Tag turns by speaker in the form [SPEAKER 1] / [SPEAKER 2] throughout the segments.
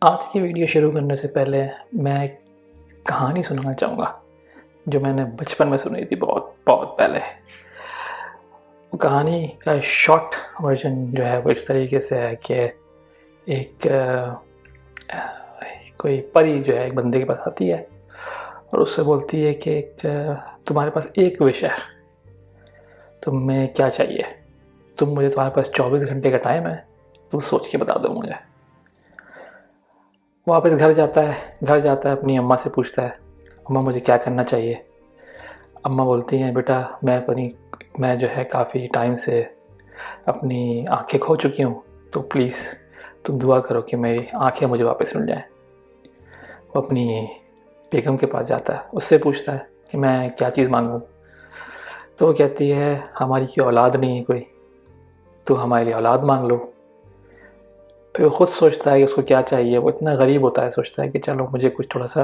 [SPEAKER 1] आज की वीडियो शुरू करने से पहले मैं एक कहानी सुनाना चाहूँगा जो मैंने बचपन में सुनी थी बहुत बहुत पहले। वो कहानी का शॉर्ट वर्जन जो है वो इस तरीके से है कि एक कोई परी जो है एक बंदे के पास आती है और उससे बोलती है कि तुम्हारे पास एक विश है, तुम्हें क्या चाहिए, तुम्हारे पास 24 घंटे का टाइम है, तुम सोच के बता दो मुझे। वापस घर जाता है अपनी अम्मा से पूछता है, अम्मा मुझे क्या करना चाहिए। अम्मा बोलती हैं, बेटा मैं जो है काफ़ी टाइम से अपनी आंखें खो चुकी हूँ, तो प्लीज़ तुम दुआ करो कि मेरी आंखें मुझे वापस मिल जाएं। वो अपनी बेगम के पास जाता है, उससे पूछता है कि मैं क्या चीज़ मांगूँ। तो वो कहती है, हमारी कोई औलाद नहीं है कोई, तो हमारे लिए औलाद मांग लो। फिर वो खुद सोचता है कि उसको क्या चाहिए। वो इतना गरीब होता है, सोचता है कि चलो मुझे कुछ थोड़ा सा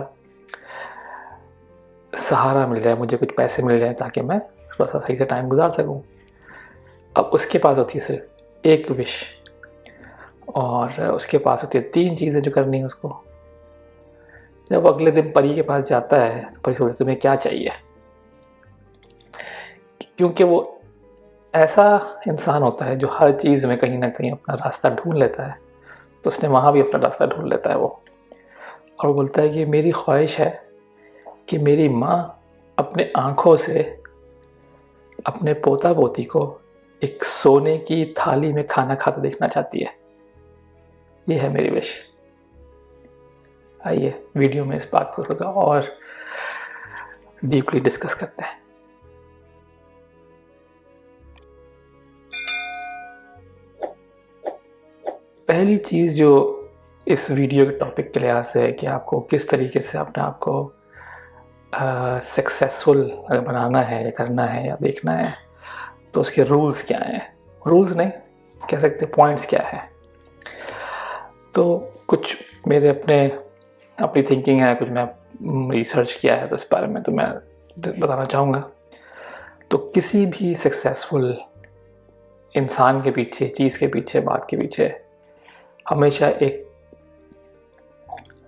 [SPEAKER 1] सहारा मिल जाए, मुझे कुछ पैसे मिल जाए ताकि मैं थोड़ा सा सही से टाइम गुजार सकूं। अब उसके पास होती है सिर्फ एक विश और उसके पास होती है 3 चीज़ें जो करनी है उसको। जब वो अगले दिन परी के पास जाता है तो परी बोलती है, तुम्हें क्या चाहिए। क्योंकि वो ऐसा इंसान होता है जो हर चीज़ में कहीं ना कहीं अपना रास्ता ढूंढ लेता है, तो उसने वहाँ भी अपना रास्ता ढूंढ लेता है वो। और बोलता है कि मेरी ख्वाहिश है कि मेरी माँ अपने आँखों से अपने पोता पोती को एक सोने की थाली में खाना खाते देखना चाहती है। ये है मेरी विश। आइए वीडियो में इस बात को थोड़ा सा और डीपली डिस्कस करते हैं। पहली चीज़ जो इस वीडियो के टॉपिक के लिहाज से है कि आपको किस तरीके से अपने आप को सक्सेसफुल बनाना है या करना है या देखना है, तो उसके रूल्स क्या हैं। रूल्स नहीं कह सकते, पॉइंट्स क्या है। तो कुछ मेरे अपनी थिंकिंग है, कुछ मैं रिसर्च किया है तो इस बारे में तो मैं बताना चाहूँगा। तो किसी भी सक्सेसफुल इंसान के पीछे, चीज़ के पीछे, बात के पीछे हमेशा एक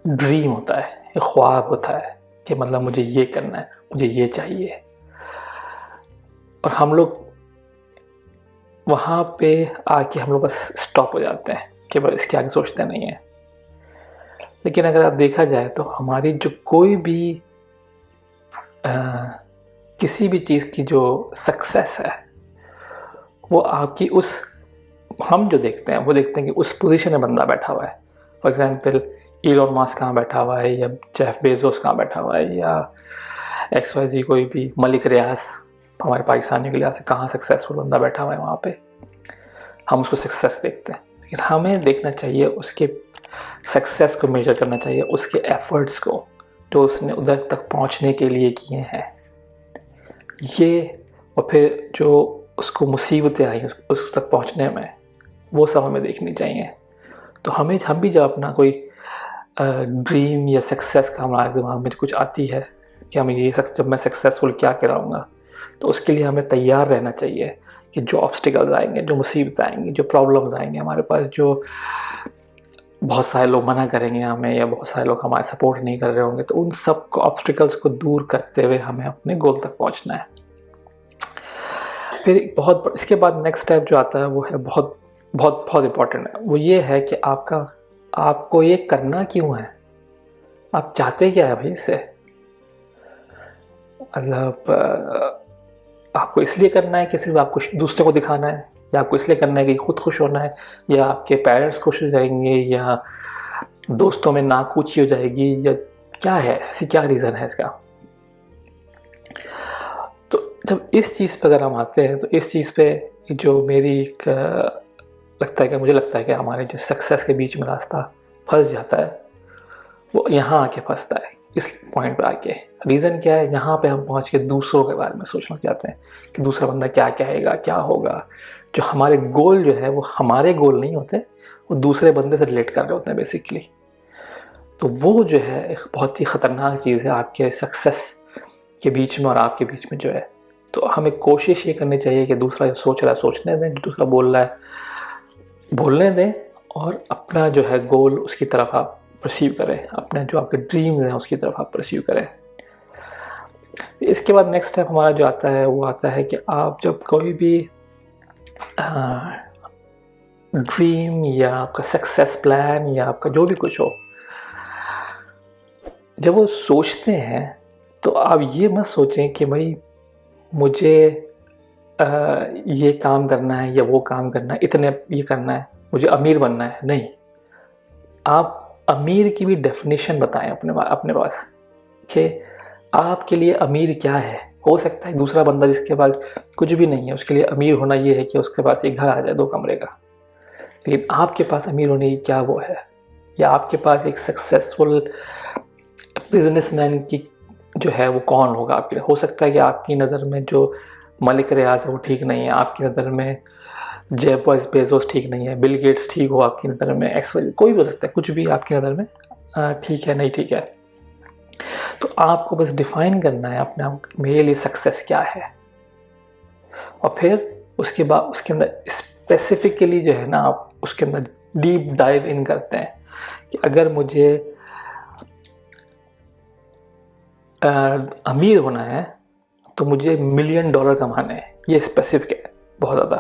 [SPEAKER 1] ड्रीम होता है, एक ख्वाब होता है कि मतलब मुझे ये करना है, मुझे ये चाहिए। और हम लोग वहाँ पे आके हम लोग बस स्टॉप हो जाते हैं कि बस इसके आगे सोचते नहीं हैं। लेकिन अगर आप देखा जाए तो हमारी जो कोई भी किसी भी चीज़ की जो सक्सेस है वो आपकी हम जो देखते हैं वो देखते हैं कि उस पोजीशन में बंदा बैठा हुआ है। फॉर एग्जांपल इलॉन मस्क कहाँ बैठा हुआ है, या जेफ बेजोस कहाँ बैठा हुआ है, या XYZ कोई भी मलिक रियाज हमारे पाकिस्तानियों के लिहाज से कहाँ सक्सेसफुल बंदा बैठा हुआ है। वहाँ पे हम उसको सक्सेस देखते हैं, लेकिन हमें देखना चाहिए उसके सक्सेस को मेजर करना चाहिए उसके एफर्ट्स को जो उसने उधर तक पहुँचने के लिए किए हैं ये। और फिर जो उसको मुसीबतें आई उस तक पहुँचने में, वो सब हमें देखनी चाहिए। तो हम भी जब अपना कोई ड्रीम या सक्सेस का हमारे दिमाग में कुछ आती है कि हम जब मैं सक्सेसफुल क्या कराऊंगा, तो उसके लिए हमें तैयार रहना चाहिए कि जो ऑब्स्टिकल्स आएंगे, जो मुसीबत आएंगी, जो प्रॉब्लम्स आएंगे हमारे पास, जो बहुत सारे लोग मना करेंगे हमें या बहुत सारे लोग हमारे सपोर्ट नहीं कर रहे होंगे, तो उन सब को ऑब्स्टिकल्स को दूर करते हुए हमें अपने गोल तक पहुँचना है। फिर इसके बाद नेक्स्ट स्टेप जो आता है वो है बहुत बहुत बहुत इम्पोर्टेंट है। वो ये है कि आपको ये करना क्यों है, आप चाहते क्या है भाई इससे। मतलब आपको इसलिए करना है कि सिर्फ आपको दूसरों को दिखाना है, या आपको इसलिए करना है कि खुद खुश होना है, या आपके पेरेंट्स खुश हो जाएंगे, या दोस्तों में नाकूची हो जाएगी, या क्या है, ऐसी क्या रीज़न है इसका। तो जब इस चीज़ पर अगर हम आते हैं तो इस चीज़ पे जो मुझे लगता है कि हमारे जो सक्सेस के बीच में रास्ता फंस जाता है वो यहाँ आके फंसता है, इस पॉइंट पे आके। रीज़न क्या है, यहाँ पे हम पहुँच के दूसरों के बारे में सोचने लग जाते हैं कि दूसरा बंदा क्या कहेगा, क्या होगा। जो हमारे गोल जो है वो हमारे गोल नहीं होते, वो दूसरे बंदे से रिलेट कर रहे होते हैं बेसिकली। तो वो जो है एक बहुत ही ख़तरनाक चीज़ है आपके सक्सेस के बीच में और आपके बीच में जो है। तो हमें कोशिश ये करनी चाहिए कि दूसरा जो सोच रहा है सोचने दें, जो दूसरा बोल रहा है बोलने दें, और अपना जो है गोल उसकी तरफ आप परसीव करें, अपने जो आपके ड्रीम्स हैं उसकी तरफ आप परसीव करें। इसके बाद नेक्स्ट स्टेप हमारा जो आता है वो आता है कि आप जब कोई भी ड्रीम या आपका सक्सेस प्लान या आपका जो भी कुछ हो, जब वो सोचते हैं तो आप ये मत सोचें कि भाई मुझे ये काम करना है या वो काम करना है, इतने ये करना है, मुझे अमीर बनना है। नहीं, आप अमीर की भी डेफिनेशन बताएं अपने पास कि आपके लिए अमीर क्या है। हो सकता है दूसरा बंदा जिसके पास कुछ भी नहीं है उसके लिए अमीर होना ये है कि उसके पास एक घर आ जाए 2 कमरे का, लेकिन आपके पास अमीर होने की क्या वो है, या आपके पास एक सक्सेसफुल बिजनेसमैन की जो है वो कौन होगा आपके लिए। हो सकता है कि आपकी नज़र में जो मलिक रियाज है वो ठीक नहीं है, आपकी नज़र में जेफ बेजोस ठीक नहीं है, बिल गेट्स ठीक हो आपकी नज़र में, कोई भी हो सकता है, कुछ भी आपकी नज़र में ठीक है नहीं ठीक है। तो आपको बस डिफाइन करना है अपने आप मेरे लिए सक्सेस क्या है, और फिर उसके बाद उसके अंदर स्पेसिफिकली जो है ना आप उसके अंदर डीप डाइव इन करते हैं कि अगर मुझे अमीर होना है तो मुझे $1 मिलियन कमाने हैं। ये स्पेसिफिक है बहुत ज़्यादा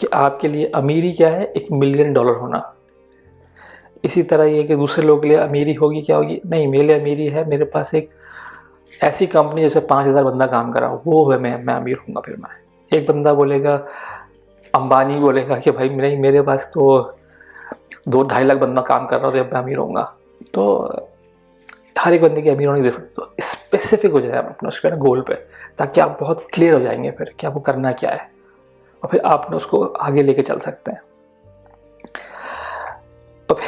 [SPEAKER 1] कि आपके लिए अमीरी क्या है, $1 मिलियन होना। इसी तरह ये कि दूसरे लोगों के लिए अमीरी होगी क्या होगी, नहीं मेरे लिए अमीरी है मेरे पास एक ऐसी कंपनी जैसे 5,000 बंदा काम कर रहा हो, वो है मैं अमीर हूँगा। फिर मैं एक बंदा बोलेगा, अंबानी बोलेगा कि भाई नहीं मेरे पास तो 2-2.5 लाख बंदा काम कर रहा हो तो मैं अमीर होऊंगा। तो हर एक बंदे की अमीर होने की डिफरेंट, तो स्पेसिफिक हो जाए अपने उसके ना गोल पे, ताकि आप बहुत क्लियर हो जाएंगे फिर कि आपको करना क्या है, और फिर आपने उसको आगे लेके चल सकते हैं। और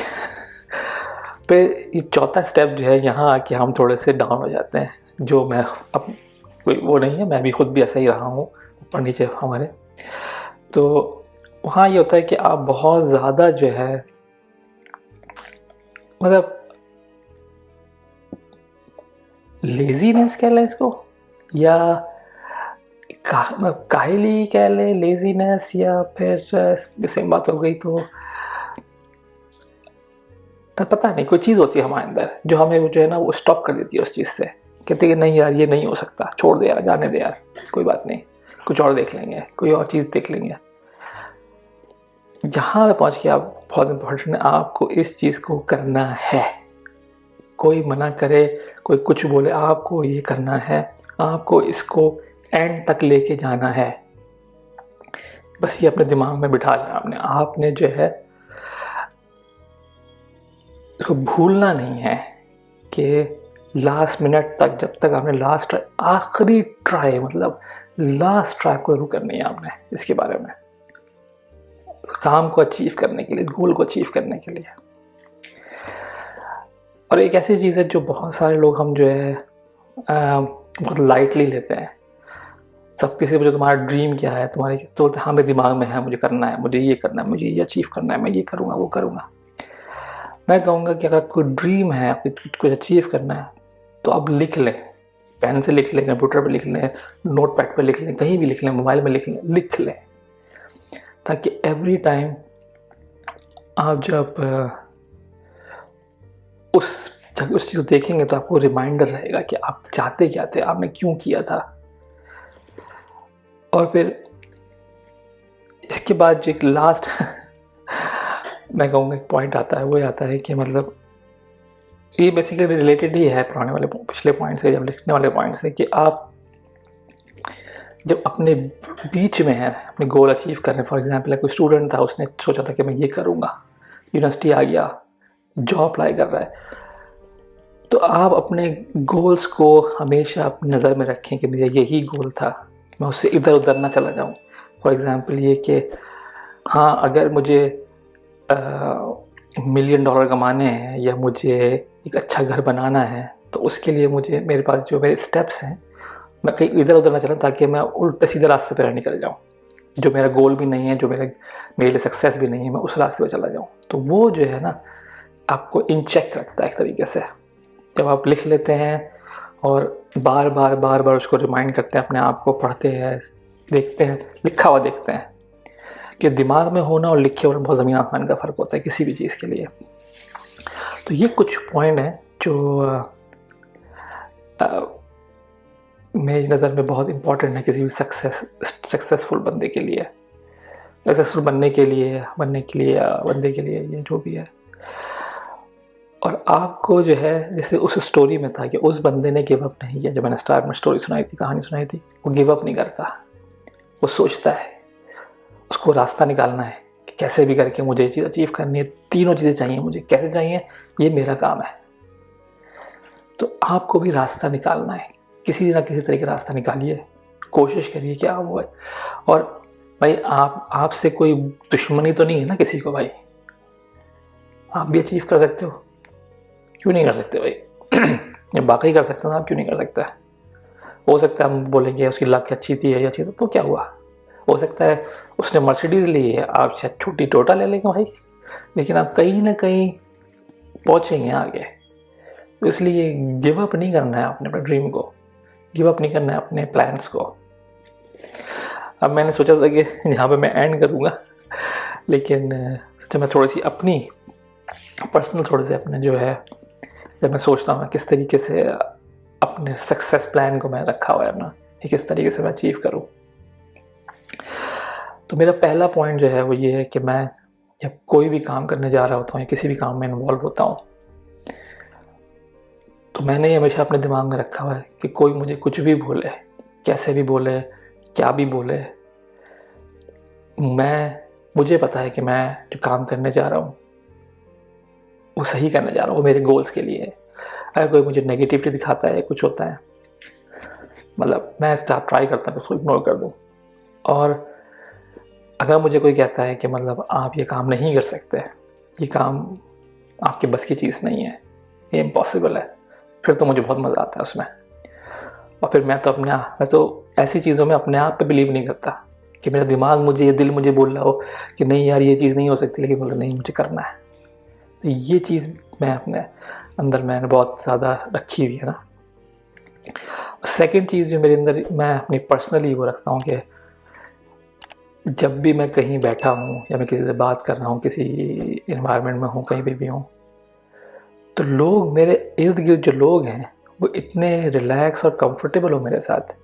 [SPEAKER 1] फिर ये चौथा स्टेप जो है यहाँ आके हम थोड़े से डाउन हो जाते हैं, जो मैं अब कोई वो नहीं है, मैं भी खुद भी ऐसा ही रहा हूँ ऊपर नीचे हमारे। तो वहाँ ये होता है कि आप बहुत ज़्यादा जो है मतलब लेजीनेस कह लें इसको, या काहली कह लें, लेजीनेस, या फिर सेम बात हो गई। तो पता नहीं कोई चीज़ होती है हमारे अंदर जो हमें वो जो है ना वो स्टॉप कर देती है उस चीज़ से, कहते हैं कि नहीं यार ये नहीं हो सकता, छोड़ दे यार, जाने दे यार, कोई बात नहीं, कुछ और देख लेंगे, कोई और चीज़ देख लेंगे। जहाँ पे पहुँच के आप बहुत इम्पोर्टेंट है, आपको इस चीज़ को करना है। कोई मना करे, कोई कुछ बोले, आपको ये करना है, आपको इसको एंड तक लेके जाना है। बस ये अपने दिमाग में बिठा लेना आपने जो है इसको भूलना नहीं है कि लास्ट मिनट तक, जब तक आपने लास्ट आखिरी ट्राई मतलब लास्ट ट्राई को जरूर करनी है आपने इसके बारे में, काम को अचीव करने के लिए, गोल को अचीव करने के लिए। और एक ऐसी चीज़ है जो बहुत सारे लोग हम जो है बहुत लाइटली लेते हैं। सब किसी पूछे तुम्हारा ड्रीम क्या है, तुम्हारी तो बोलते हाँ मेरे दिमाग में है, मुझे करना है, मुझे ये करना है, मुझे ये अचीव करना है, मैं ये करूँगा वो करूँगा। मैं कहूँगा कि अगर कोई ड्रीम है, आपको कुछ अचीव करना है, तो आप लिख लें, पेन से लिख लें, कंप्यूटर पे लिख लें, नोट पैड पर लिख लें, कहीं भी लिख लें, मोबाइल में लिख लें, ताकि एवरी टाइम आप जब उस चीज़ को देखेंगे तो आपको रिमाइंडर रहेगा कि आप चाहते क्या थे, आपने क्यों किया था। और फिर इसके बाद जो एक लास्ट मैं कहूँगा एक पॉइंट आता है, वो आता है कि मतलब ये बेसिकली रिलेटेड ही है पुराने वाले पिछले पॉइंट से, जब लिखने वाले पॉइंट से, कि आप जब अपने बीच में है अपने गोल अचीव कर रहे हैं। फॉर एग्जांपल कोई स्टूडेंट था, उसने सोचा था कि मैं ये करूँगा, यूनिवर्सिटी आ गया, जॉब अप्लाई कर रहा है, तो आप अपने गोल्स को हमेशा अपनी नज़र में रखें कि मेरा यही गोल था, मैं उससे इधर उधर ना चला जाऊँ। फॉर एग्जांपल ये कि हाँ अगर मुझे $1 मिलियन कमाने हैं या मुझे एक अच्छा घर बनाना है, तो उसके लिए मुझे मेरे पास जो मेरे स्टेप्स हैं, मैं कहीं इधर उधर ना चलूँ, ताकि मैं उल्टे सीधे रास्ते पर निकल जाऊँ, जो मेरा गोल भी नहीं है, जो मेरे लिए सक्सेस भी नहीं है, मैं उस रास्ते पर चला जाऊँ। तो वो जो है ना आपको इन चेक रखता है एक तरीके से। जब आप लिख लेते हैं और बार बार उसको रिमाइंड करते हैं, अपने आप को पढ़ते हैं, देखते हैं, लिखा हुआ देखते हैं, कि दिमाग में होना और लिखे होना बहुत ज़मीन आसमान का फ़र्क होता है किसी भी चीज़ के लिए। तो ये कुछ पॉइंट हैं जो मेरी नज़र में बहुत इम्पॉर्टेंट है किसी भी सक्सेसफुल बंदे के लिए, सक्सेसफुल बनने के लिए बंदे के लिए, ये जो भी है। और आपको जो है, जैसे उस स्टोरी में था कि उस बंदे ने गिव अप नहीं किया। जब मैंने स्टार्ट में स्टोरी सुनाई थी, कहानी सुनाई थी, वो गिव अप नहीं करता, वो सोचता है, उसको रास्ता निकालना है कि कैसे भी करके मुझे ये चीज़ अचीव करनी है। तीनों चीज़ें चाहिए मुझे, कैसे चाहिए, ये मेरा काम है। तो आपको भी रास्ता निकालना है, किसी ना किसी तरीके रास्ता निकालिए, कोशिश करिए क्या वो है। और भाई आपसे कोई दुश्मनी तो नहीं है ना किसी को, भाई आप भी अचीव कर सकते हो, क्यों नहीं कर सकते भाई? ये बाकी कर सकते हैं, आप क्यों नहीं कर सकते? हो सकता है हम बोलेंगे उसकी लक अच्छी थी या अच्छी थी, तो क्या हुआ? हो सकता है उसने मर्सिडीज़ ली है, आप शायद छोटी टोटा ले लेंगे भाई, लेकिन आप कहीं ना कहीं पहुँचेंगे आगे। तो इसलिए गिव अप नहीं करना है अपने ड्रीम को, गिव अप नहीं करना है अपने प्लान्स को। अब मैंने सोचा था कि यहाँ पे मैं एंड करूँगा, लेकिन सोचा मैं थोड़ी सी अपनी पर्सनल थोड़े से अपने जो है, जब मैं सोचता हूँ किस तरीके से अपने सक्सेस प्लान को मैं रखा हुआ है अपना, कि किस तरीके से मैं अचीव करूँ। तो मेरा पहला पॉइंट जो है वो ये है कि मैं जब कोई भी काम करने जा रहा होता हूँ या किसी भी काम में इन्वॉल्व होता हूँ, तो मैंने ये हमेशा अपने दिमाग में रखा हुआ है कि कोई मुझे कुछ भी बोले, कैसे भी बोले, क्या भी बोले, मुझे पता है कि मैं जो काम करने जा रहा हूँ वो सही करने जा रहा हूँ, वो मेरे गोल्स के लिए है। अगर कोई मुझे नेगेटिविटी दिखाता है, कुछ होता है, मतलब मैं ट्राई करता हूँ उसको इग्नोर कर दूँ। और अगर मुझे कोई कहता है कि मतलब आप ये काम नहीं कर सकते, ये काम आपके बस की चीज़ नहीं है, ये इम्पॉसिबल है, फिर तो मुझे बहुत मज़ा आता है उसमें। और फिर मैं तो ऐसी चीज़ों में अपने आप पे बिलीव नहीं करता कि मेरा दिमाग मुझे, ये दिल मुझे बोल रहा हो कि नहीं यार ये चीज़ नहीं हो सकती, लेकिन मतलब नहीं, मुझे करना है। तो ये चीज़ मैं अपने अंदर मैंने बहुत ज़्यादा रखी हुई है ना। सेकंड चीज़ जो मेरे अंदर मैं अपनी पर्सनली वो रखता हूँ कि जब भी मैं कहीं बैठा हूँ या मैं किसी से बात कर रहा हूँ, किसी इन्वायरमेंट में हूँ, कहीं पे भी हूँ, तो लोग मेरे इर्द गिर्द जो लोग हैं वो इतने रिलैक्स और कंफर्टेबल हो मेरे साथ,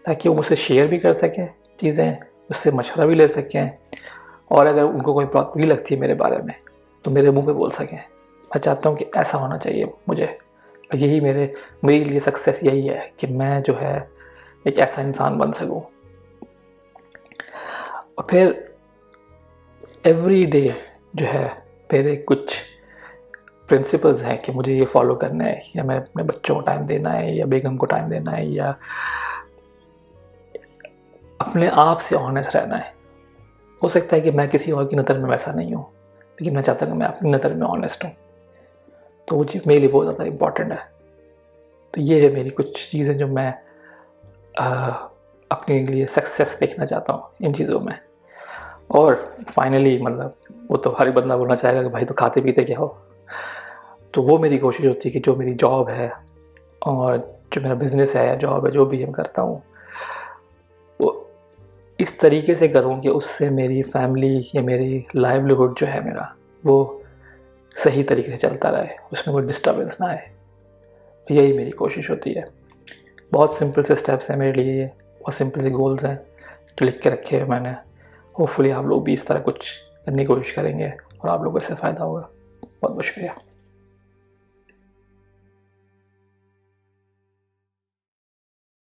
[SPEAKER 1] ताकि वो मुझसे शेयर भी कर सकें चीज़ें, उससे मशवरा भी ले सकें, और अगर उनको कोई बात बुरी लगती है मेरे बारे में तो मेरे मुंह पे बोल सकें। मैं चाहता हूँ कि ऐसा होना चाहिए मुझे, और यही मेरे लिए सक्सेस यही है कि मैं जो है एक ऐसा इंसान बन सकूँ। और फिर एवरी डे जो है मेरे कुछ प्रिंसिपल्स हैं कि मुझे ये फॉलो करना है, या मैं अपने बच्चों को टाइम देना है, या बेगम को टाइम देना है, या अपने आप से ऑनेस्ट रहना है। हो सकता है कि मैं किसी और की नज़र में वैसा नहीं हूँ, लेकिन मैं चाहता हूँ कि मैं अपनी नज़र में ऑनेस्ट हूँ, तो वो चीज़ मेरे लिए बहुत ज़्यादा इम्पॉर्टेंट है। तो ये है मेरी कुछ चीज़ें जो मैं अपने लिए सक्सेस देखना चाहता हूँ इन चीज़ों में। और फाइनली मतलब वो तो हर बंदा बोलना चाहेगा कि भाई तो खाते पीते क्या हो, तो वो मेरी कोशिश होती है कि जो मेरी जॉब है और जो मेरा बिज़नेस है या जॉब है, जो भी मैं करता हूँ, वो इस तरीके से करूँ कि उससे मेरी फैमिली या मेरी लाइवलीहुड जो है मेरा, वो सही तरीके से चलता रहे, उसमें कोई डिस्टर्बेंस ना आए। यही मेरी कोशिश होती है। बहुत सिंपल से स्टेप्स हैं मेरे लिए, बहुत सिंपल से गोल्स हैं जो लिख के रखे हैं मैंने। होपफुली आप लोग भी इस तरह कुछ करने की कोशिश करेंगे और आप लोगों को इससे फ़ायदा होगा। बहुत बहुत शुक्रिया।